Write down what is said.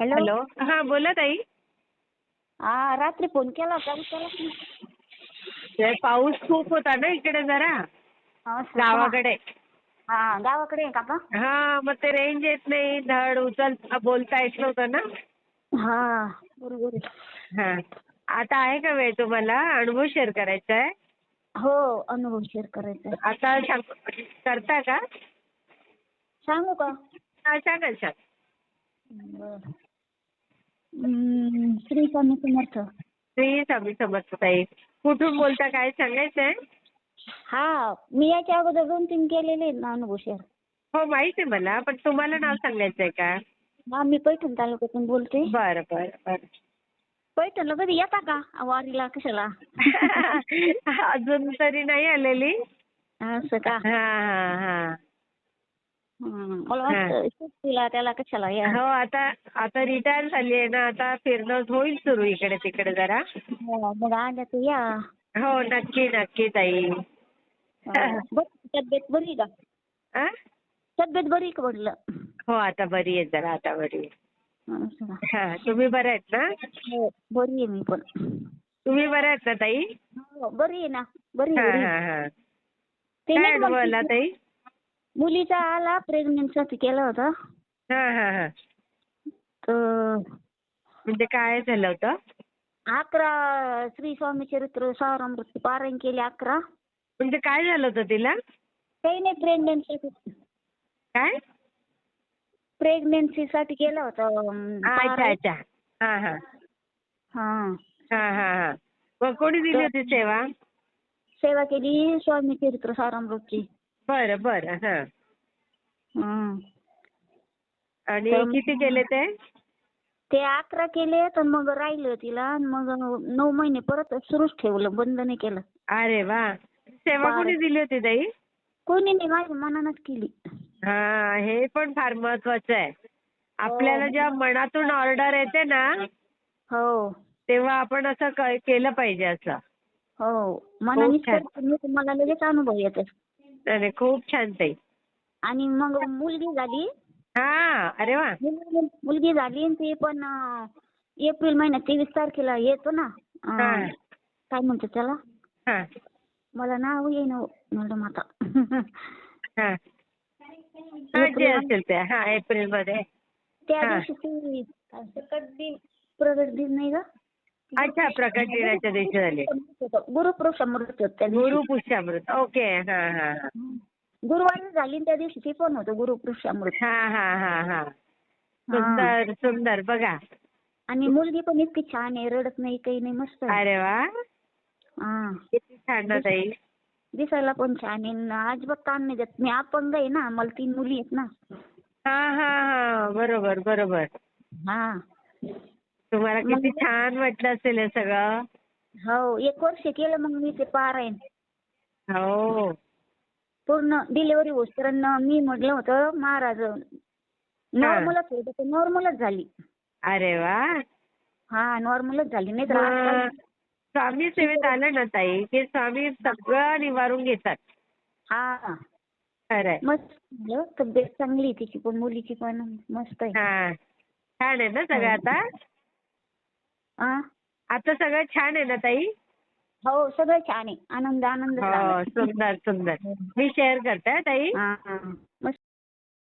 Hello. Hello. हा बोला ताई. हा, रात्री फोन केला होता, उचललाच नाही. ते पाऊस खूप होता ना इकडे जरा असं का? गावाकडे. हा, गावाकडे आहे का आता? हा, मग ते रेंज येत नाही, धड उचल बोलता येत नव्हतं ना. हा, बरोबर आहे. हा, आता आहे का वेळ तुम्हाला? अनुभव शेअर करायचा आहे. हो, अनुभव शेअर करायचा आहे. आता करता का? सांगू का? हा, सांगाल सांग. बरं. श्री स्वामी समर्थ. श्री स्वामी समर्थ ताई. कुठून बोलता, काय सांगायचंय? हा, मी याच्या अगोदर 2-3 केलेले आहेत ना अनुभव शेअर. हो, माहित आहे मला, पण तुम्हाला नाव सांगायचंय का? हा, मी पैठण तालुक्यातून बोलते. बरं बरं बरं. पैठणला कधी येता का वारीला कशाला? अजून तरी नाही आलेली. असं का? हा हा हा. मला वाटतं सुट्टीला त्याला कशाला या. हो, आता आता रिटायर झाली आहे ना, आता फिरणं होईल सुरू इकडे तिकडे जरा. हो, मग आल्या तर या. हो, नक्की नक्की ताई. बरं, तब्येत बरी आहे का? आ? तब्येत बरी आहे का म्हटलं? हो, आता बरी आहे जरा, आता बरी आहे. असं का? हा, तुम्ही बऱ्या आहेत ना? हो, बरी आहे मी पण. तुम्ही बऱ्या आहेत ना ताई? हो, बरी आहे ना. बरी हा आहे, बरी हा आहे. हा. ते काय नाही का अनुभव आला म्हणते, ताई? मुलीचा आला प्रेग्नन्सीसाठी केला होता. हा हा हा. तर म्हणजे काय झालं होतं? 11 श्री स्वामी चरित्र सारामृत पारायण केले 11. म्हणजे काय झालं होतं तिला? काही नाही, काय? प्रेग्नन्सीसाठी केला होता अच्छा पारायण. अच्छा. हा हा. हा, हा हा हा. मग कोणी दिली होती सेवा? सेवा केली स्वामी चरित्र सारामृतची. बरं बरं. हा. हं. आणि तर किती केले ते? ते 11 केले, तर मग राहिलं तिला. आणि मग 9 महिने परत सुरूच ठेवलं, बंद नाही केलं. अरे वा. सेवा कोणी दिली होती ताई? कोणी नाही, माझ्या मनानच केली. हा, हे पण फार महत्वाचं आहे. आपल्याला हो. जेव्हा मनातून ऑर्डर येते ना, हो. तेव्हा आपण असं केलं पाहिजे असं. हो, खूप मनानेच छान. करते मी, तुम्हाला लगेच अनुभव येतात. नाही, खूप छान ताई. आणि मग मुलगी झाली. हा, अरे वा. मुलगी झाली, आणि ती पण एप्रिल महिन्यात 23 तारखेला येतो ना. हा काय म्हणतात त्याला? हा मला नाव येईना मॅडम आता. हा. हा, जे एप्रिल असेल ते. हा, एप्रिल मध्ये. त्या हा. दिवशी ती प्रकट दिन, प्रगट दिन नाही का? अच्छा, प्रकट दिनाच्या दिवशी झाली. गुरुपुरुषामृत होतं त्या दिवशी. गुरुपुष्यामृत. ओके. हा हा हा. गुरुवारी झाली, त्या दिवशी ते पण होतं गुरुपुरुषामृत. हा हा हा हा. हा. सुंदर सुंदर. बघा. आणि मुलगी पण इतकी छान आहे, रडत नाही, काही नाही, मस्त आहे. अरे वा. हा. किती छान ना ताई. दिसायला पण छान आहे, अजिबात ताण नाही देत. मी अपंग आहे ना, मला 3 मुली आहेत ना. हा हा हा. बरोबर बरोबर. हा. तुम्हाला किती मग छान वाटलं असेल हे सगळं. हो, 1 वर्ष केलं मग मी ते पारायण. हो. पूर्ण डिलिव्हरी होईपर्यंत मी म्हटलं होतं महाराज नॉर्मलच होतं, तर नॉर्मलच झाली. अरे वा. हा, नॉर्मलच झाली, नाही तर आजकाल मग स्वामी सेवेत आलं ना ताई, की स्वामी सगळं निवारून घेतात. हा, खरंय. मस्त झालं. तब्येत चांगली आहे तिची पण, मुलीची पण मस्त आहे. हा, छान आहे ना सगळं आता? हा. आता सगळं छान आहे ना ताई? हो, सगळं छान आहे. आनंद हो, झाला. सुंदर सुंदर. मी शेअर करते ताई. हा, मस्त.